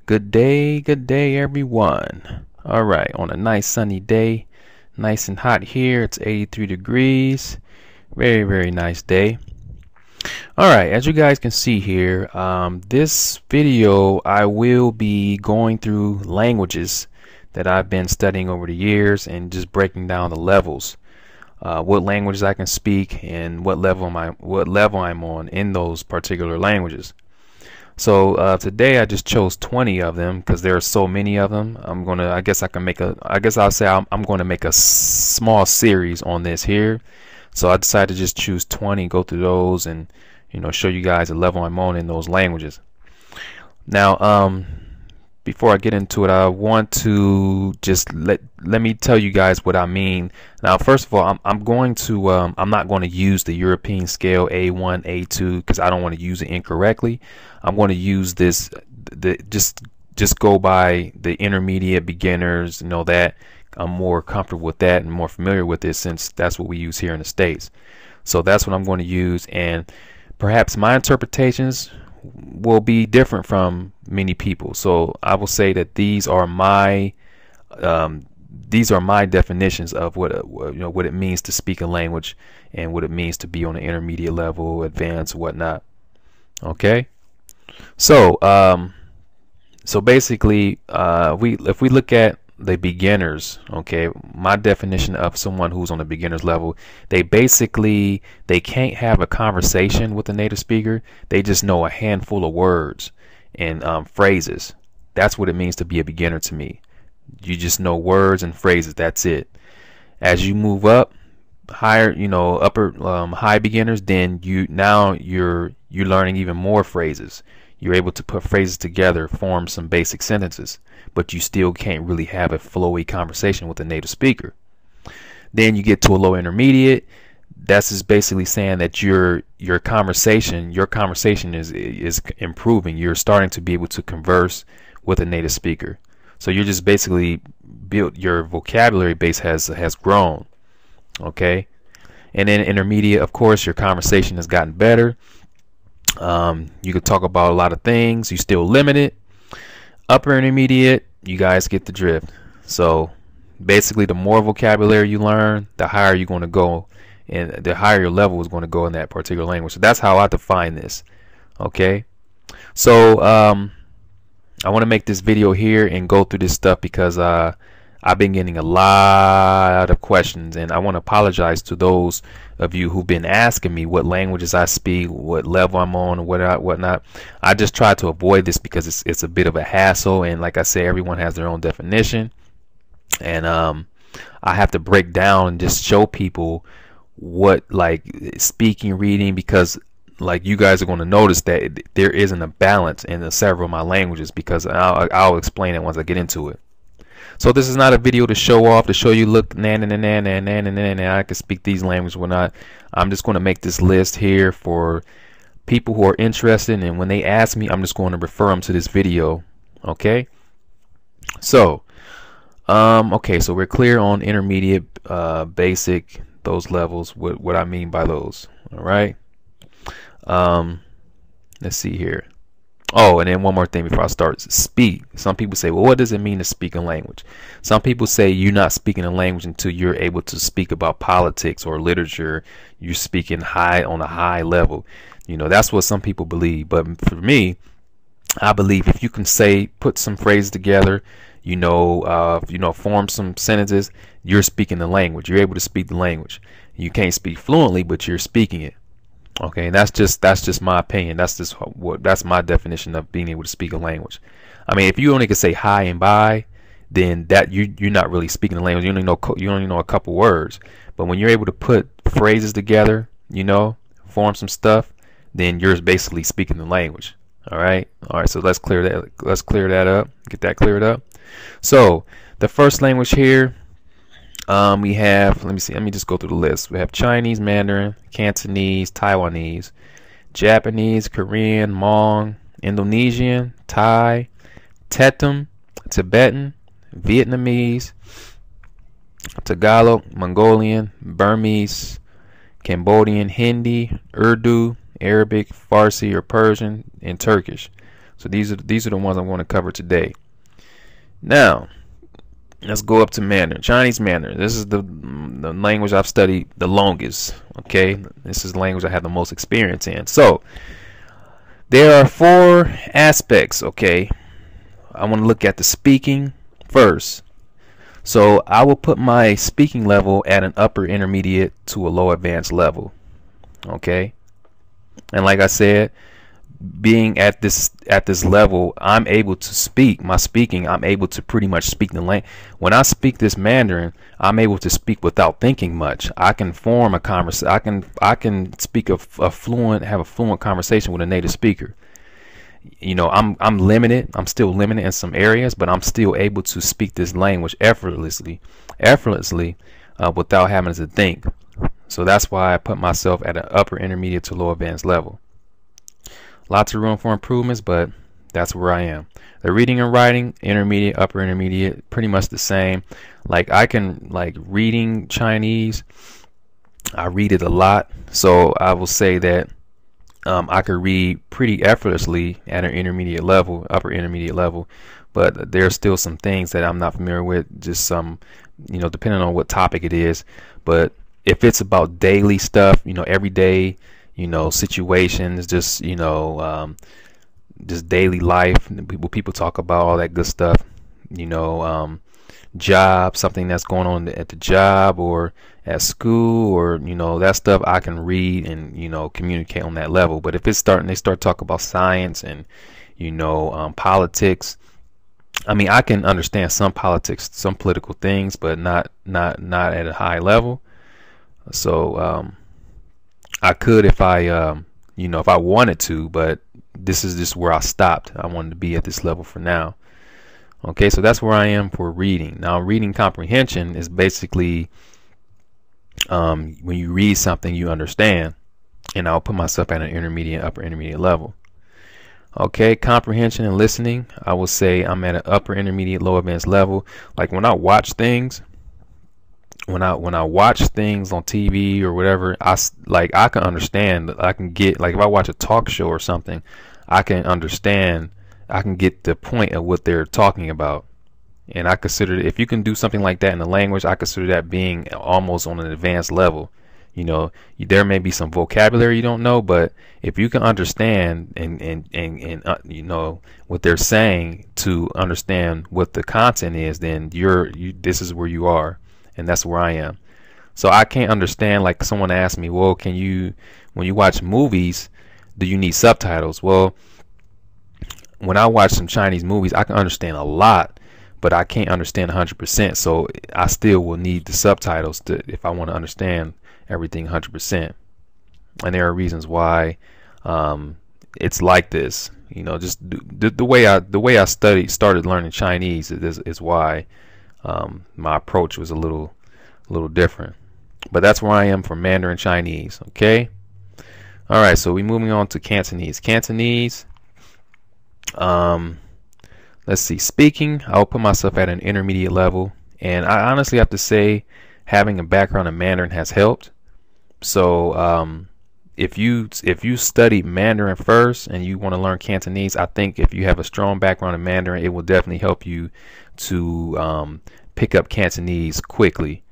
Good day, everyone. All right, on a nice sunny day, nice and hot here. It's 83 degrees. Very, very nice day. All right, as you guys can see here, this video I will be going through languages that I've been studying over the years and just breaking down the levels, what languages I can speak and what level I'm on in those particular languages. So today I just chose 20 of them because there are so many of them. I'm going to make a small series on this here. So I decided to just choose 20, go through those, and show you guys the level I'm on in those languages. Now, before I get into it, I want to just let me tell you guys what I mean. Now, first of all, I'm not going to use the European scale A1, A2 because I don't want to use it incorrectly. I'm going to use this just go by the intermediate, beginners, that I'm more comfortable with that and more familiar with it since that's what we use here in the States. So that's what I'm going to use, and perhaps my interpretations will be different from many people. So I will say that these are my definitions of what it means to speak a language and what it means to be on an intermediate level, advanced, whatnot. Okay. So basically, if we look at the beginners, okay, my definition of someone who's on the beginner's level, they can't have a conversation with a native speaker. They just know a handful of words and phrases. That's what it means to be a beginner to me. You just know words and phrases. That's it. As you move up higher, high beginners, then you're learning even more phrases. You're able to put phrases together, form some basic sentences, but you still can't really have a flowy conversation with a native speaker. Then you get to a low intermediate. That's just basically saying that your conversation is improving. You're starting to be able to converse with a native speaker. So you're just basically your vocabulary base has grown. Okay. And then intermediate, of course, your conversation has gotten better. You could talk about a lot of things. You still limited. Upper intermediate, you guys get the drift. So basically, the more vocabulary you learn, the higher you're going to go, and the higher your level is going to go in that particular language. So that's how I define this. Okay. So I want to make this video here and go through this stuff because I've been getting a lot of questions, and I want to apologize to those of you who've been asking me what languages I speak, what level I'm on, whatnot. I just try to avoid this because it's a bit of a hassle, and like I say, everyone has their own definition, and I have to break down and just show people what speaking, reading, because you guys are going to notice that there isn't a balance in several of my languages, because I'll explain it once I get into it. So this is not a video to show off, to show you, look, I can speak these languages or not. I'm just going to make this list here for people who are interested, and when they ask me, I'm just going to refer them to this video. Okay. So, okay, so we're clear on intermediate, basic, those levels, what I mean by those. All right. Let's see here. Oh, and then one more thing before I start. Speak. Some people say, well, what does it mean to speak a language? Some people say you're not speaking a language until you're able to speak about politics or literature. You're speaking on a high level. That's what some people believe. But for me, I believe if you can put some phrases together, form some sentences, you're speaking the language. You're able to speak the language. You can't speak fluently, but you're speaking it. Okay, and that's just my opinion. That's my definition of being able to speak a language. I mean, if you only can say hi and bye, then that you're not really speaking the language. You only know a couple words. But when you're able to put phrases together, form some stuff, then you're basically speaking the language. All right. So let's clear that up. Get that cleared up. So the first language here. We have, let me just go through the list. We have Chinese, Mandarin, Cantonese, Taiwanese, Japanese, Korean, Hmong, Indonesian, Thai, Tetum, Tibetan, Vietnamese, Tagalog, Mongolian, Burmese, Cambodian, Hindi, Urdu, Arabic, Farsi or Persian, and Turkish. So these are the ones I want to cover today. Now, let's go up to Mandarin. Chinese Mandarin. This is the language I've studied the longest. Okay, this is the language I have the most experience in. So there are 4 aspects. Okay, I want to look at the speaking first. So I will put my speaking level at an upper intermediate to a low advanced level. Okay, and like I said, being at this level, I'm able to speak. My speaking, I'm able to pretty much speak the language. When I speak this Mandarin, I'm able to speak without thinking much. I can form a conversation. I can speak have a fluent conversation with a native speaker. You know, I'm limited. I'm still limited in some areas, but I'm still able to speak this language effortlessly, without having to think. So that's why I put myself at an upper intermediate to low advanced level. Lots of room for improvements, but that's where I am. The reading and writing, intermediate, upper intermediate, pretty much the same. Like I can, like reading Chinese, I read it a lot. So I will say that I could read pretty effortlessly at an intermediate level, upper intermediate level. But there's still some things that I'm not familiar with, just some, you know, depending on what topic it is. But if it's about daily stuff, you know, everyday, you know, situations, just, you know, just daily life, people talk about all that good stuff, you know, job, something that's going on at the job or at school, or, you know, that stuff I can read and, you know, communicate on that level. But if it's they start talking about science and, you know, politics, I mean, I can understand some politics, some political things, but not at a high level. So I could if I you know, if I wanted to, but this is just where I stopped. I wanted to be at this level for now. Okay, so that's where I am for reading. Now, reading comprehension is basically when you read something you understand, and I'll put myself at an intermediate, upper intermediate level. Okay, comprehension and listening, I will say I'm at an upper intermediate, low advanced level. Like when I watch things, when I watch things on TV or whatever, I can understand. I can get, like if I watch a talk show or something, I can understand. I can get the point of what they're talking about. And I consider, if you can do something like that in the language, I consider that being almost on an advanced level. You know, there may be some vocabulary you don't know, but if you can understand and you know what they're saying to understand what the content is, then this is where you are, and that's where I am. So I can't understand, like someone asked me, well, when you watch movies, do you need subtitles? Well, when I watch some Chinese movies, I can understand a lot, but I can't understand 100%. So I still will need the subtitles if I want to understand everything 100%. And there are reasons why it's like this. You know, just the way I started learning Chinese is why my approach was a little different. But that's where I am for Mandarin Chinese. Okay. All right. So we're moving on to Cantonese. Cantonese. Let's see. Speaking, I'll put myself at an intermediate level, and I honestly have to say, having a background in Mandarin has helped. So if you study Mandarin first and you want to learn Cantonese, I think if you have a strong background in Mandarin, it will definitely help you to pick up Cantonese quickly.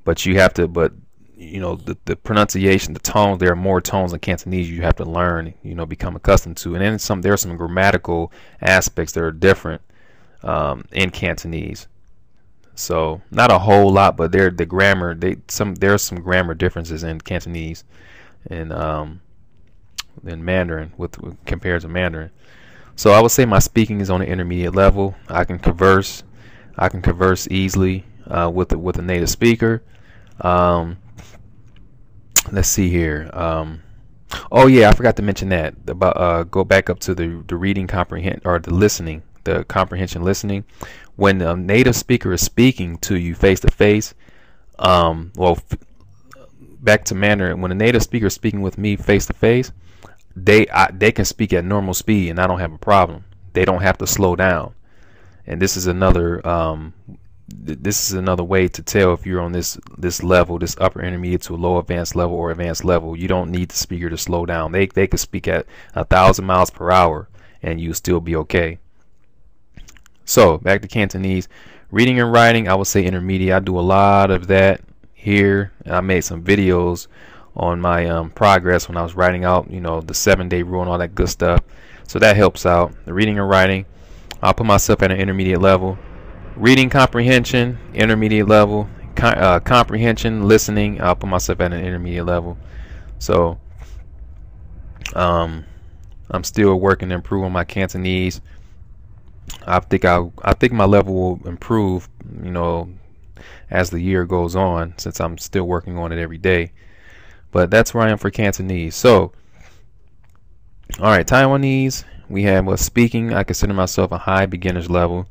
But you have to, you know, the pronunciation, the tones, there are more tones in Cantonese you have to learn, you know, become accustomed to. And then there are some grammatical aspects that are different in Cantonese. So not a whole lot, but there's some grammar differences in Cantonese and in Mandarin compared to Mandarin. So I would say my speaking is on an intermediate level. I can converse easily with a native speaker. Let's see here. Oh yeah, I forgot to mention that about go back up to the reading comprehend or the listening, the comprehension listening. When a native speaker is speaking to you face to face, back to Mandarin, when a native speaker is speaking with me face to face, they can speak at normal speed and I don't have a problem. They don't have to slow down. And this is another way to tell if you're on this level, this upper intermediate to a low advanced level or advanced level. You don't need the speaker to slow down. They could speak at 1,000 miles per hour and you still be okay. So back to Cantonese. Reading and writing, I would say intermediate. I do a lot of that here. I made some videos on my progress when I was writing out, you know, the 7-day rule and all that good stuff. So that helps out. The reading and writing, I'll put myself at an intermediate level. Reading comprehension, intermediate level. Comprehension, listening, I'll put myself at an intermediate level. So I'm still working to improve on my Cantonese. I think my level will improve, you know, as the year goes on, since I'm still working on it every day. But that's where I am for Cantonese. So, all right, Taiwanese, we have speaking. I consider myself a high beginner's level.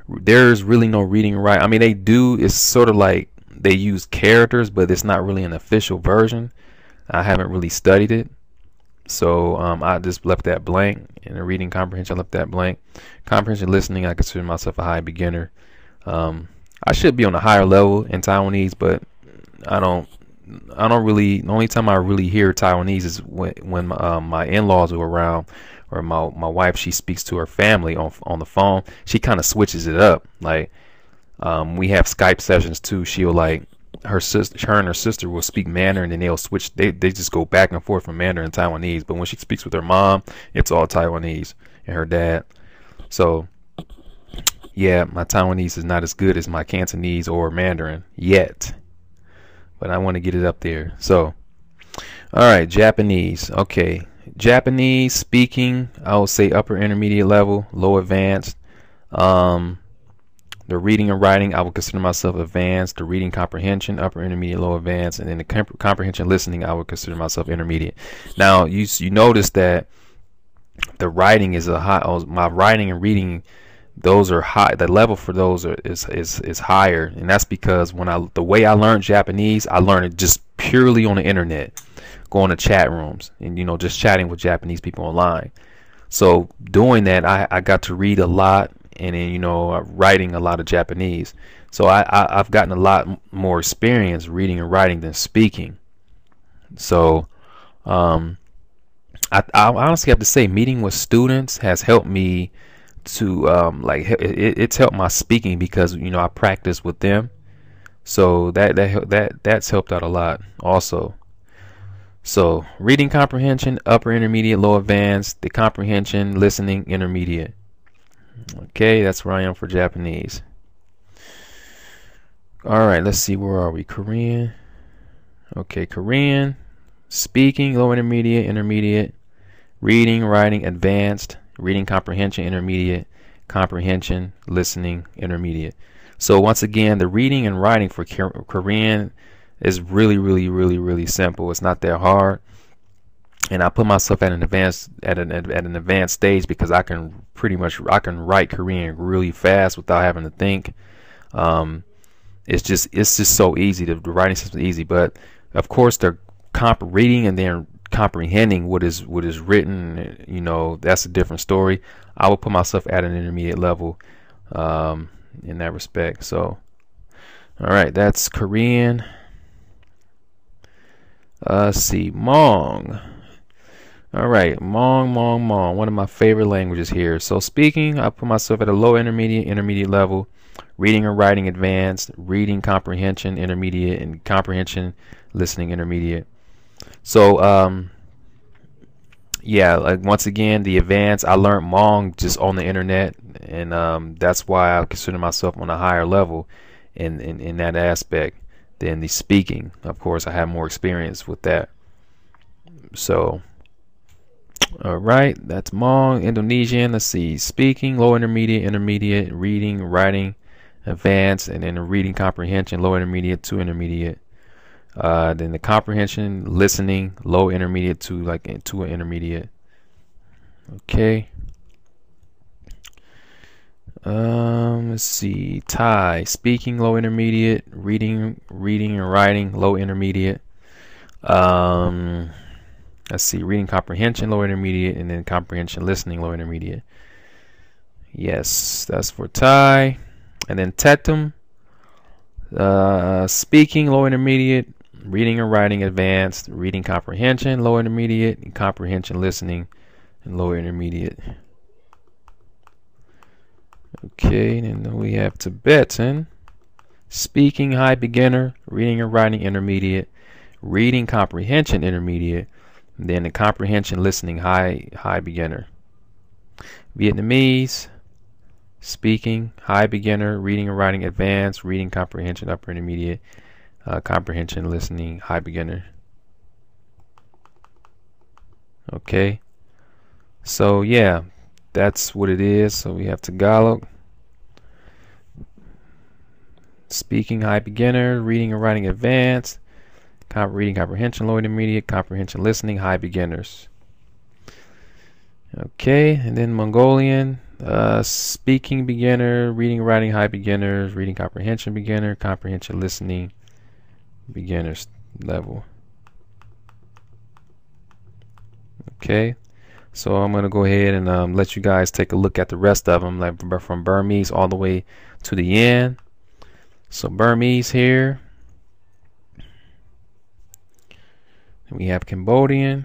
There's really no reading and writing. I mean, they do. It's sort of like they use characters, but it's not really an official version. I haven't really studied it. So I just left that blank. In the reading comprehension, I left that blank. Comprehension listening, I consider myself a high beginner. I should be on a higher level in Taiwanese, but I don't really. The only time I really hear Taiwanese is when my in-laws are around, or my wife, she speaks to her family on the phone. She kind of switches it up. Like we have Skype sessions too. She'll like her and her sister will speak Mandarin, and they'll switch. They just go back and forth from Mandarin to Taiwanese. But when she speaks with her mom, it's all Taiwanese, and her dad. So yeah, my Taiwanese is not as good as my Cantonese or Mandarin yet, but I want to get it up there. So all right, Japanese. Okay, Japanese speaking, I would say upper intermediate level, low advanced. The reading and writing, I would consider myself advanced. The reading comprehension, upper intermediate, low advanced, and then the comprehension listening, I would consider myself intermediate. Now you notice that the writing is a high. My writing and reading, those are high. The level for those is higher, and that's because the way I learned Japanese, I learned it just purely on the internet, going to chat rooms and just chatting with Japanese people online. So doing that, I got to read a lot, and then writing a lot of Japanese. So I've gotten a lot more experience reading and writing than speaking. So I honestly have to say, meeting with students has helped me to it's helped my speaking, because I practice with them. So that's helped out a lot also. So reading comprehension, upper intermediate, low advanced. The comprehension listening, intermediate. Okay, that's where I am for Japanese. All right, let's see, where are we? Korean. Okay, Korean speaking, low intermediate, intermediate. Reading, writing, advanced. Reading comprehension, intermediate. Comprehension listening, intermediate. So once again, the reading and writing for Korean is really simple. It's not that hard. And I put myself at an advanced stage, because I can write Korean really fast without having to think. It's just so easy. The writing system is easy, but of course they're reading and then comprehending what is written. That's a different story. I will put myself at an intermediate level in that respect. So all right, that's Korean. Let's see, Hmong. All right, Hmong, one of my favorite languages here. So speaking, I put myself at a low intermediate level. Reading and writing, advanced. Reading comprehension, intermediate, and comprehension listening, intermediate. So yeah, like once again, the advanced, I learned Hmong just on the internet, and that's why I consider myself on a higher level in that aspect than the speaking. Of course, I have more experience with that. So all right, that's Hmong. Indonesian, let's see, speaking, low intermediate, intermediate. Reading, writing, advanced, and then the reading comprehension, low intermediate to intermediate. Then the comprehension listening, low intermediate to an intermediate. Okay. Let's see, Thai, speaking, low intermediate. Reading and writing, low intermediate. Let's see, reading comprehension, low intermediate, and then comprehension listening, low intermediate. Yes, that's for Thai. And then Tetum, speaking, low intermediate. reading and writing advanced, reading comprehension lower intermediate, and comprehension listening and lower intermediate. Okay, and then we have Tibetan, speaking high beginner, reading and writing intermediate, reading comprehension intermediate, and then the comprehension listening high beginner. Vietnamese, speaking high beginner, reading and writing advanced, reading comprehension upper intermediate, comprehension listening high beginner. Okay, so yeah, that's what it is. So we have Tagalog, speaking high beginner, reading and writing advanced, reading comprehension low intermediate, comprehension listening high beginners. Okay, and then Mongolian, speaking beginner, reading and writing high beginners, reading comprehension beginner, comprehension listening beginners level. Okay, so I'm going to go ahead and let you guys take a look at the rest of them, like from Burmese all the way to the end. So Burmese here. Then we have Cambodian.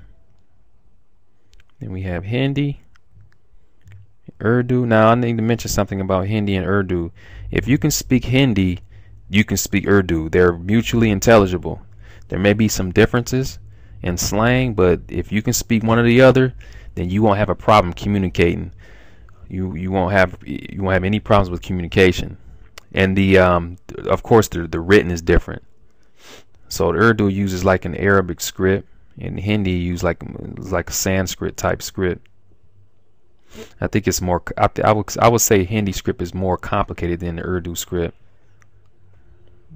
Then we have Hindi, Urdu. Now I need to mention something about Hindi and Urdu. If you can speak Hindi, you can speak Urdu. They're mutually intelligible. There may be some differences in slang, but if you can speak one or the other, then you won't have a problem communicating. You won't have any problems with communication. And the of course the written is different. So the Urdu uses like an Arabic script, and Hindi use like a Sanskrit type script. I think it's more. I would say Hindi script is more complicated than the Urdu script.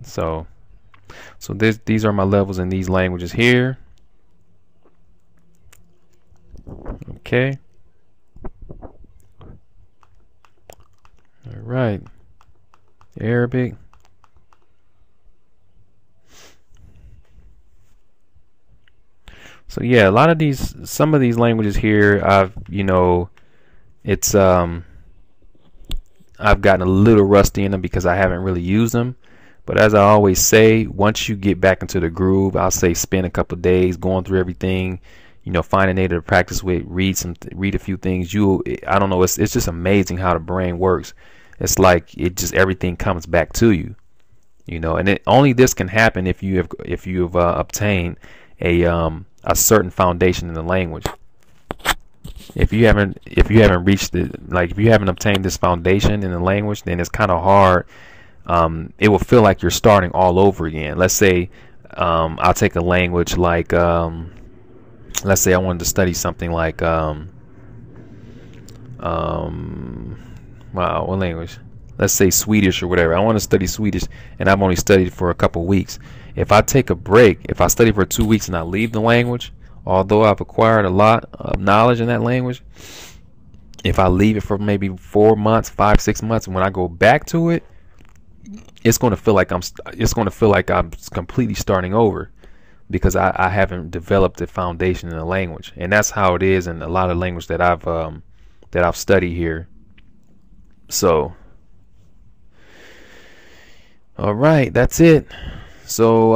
So these are my levels in these languages here. Okay. All right. Arabic. So yeah, some of these languages here, I've gotten a little rusty in them because I haven't really used them. But as I always say, once you get back into the groove, I'll say spend a couple of days going through everything, find a native to practice with, read a few things. I don't know, it's just amazing how the brain works. It's like everything comes back to you, and only this can happen if you've obtained a certain foundation in the language. If you haven't reached if you haven't obtained this foundation in the language, then it's kind of hard. It will feel like you're starting all over again. Let's say I'll take a language like let's say I wanted to study something like wow, what language? Let's say Swedish or whatever. I want to study Swedish, and I've only studied for a couple weeks. If I take a break, if I study for 2 weeks and I leave the language, although I've acquired a lot of knowledge in that language, if I leave it for maybe 4 months, 5, 6 months, and when I go back to it, it's going to feel like I'm completely starting over, because I haven't developed a foundation in the language. And that's how it is in a lot of language that I've studied here. So all right, that's it. So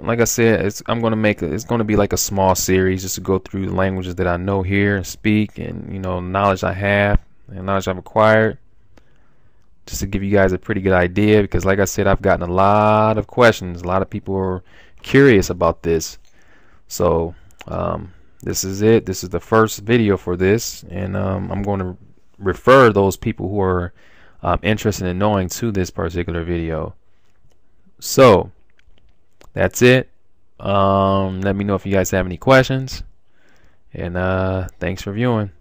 like I said, it's going to be like a small series just to go through the languages that I know here and speak, and knowledge I have and knowledge I've acquired, just to give you guys a pretty good idea, because like I said, I've gotten a lot of questions. A lot of people are curious about this. So this is it. This is the first video for this, and I'm going to refer those people who are interested in knowing to this particular video. So that's it. Let me know if you guys have any questions, and thanks for viewing.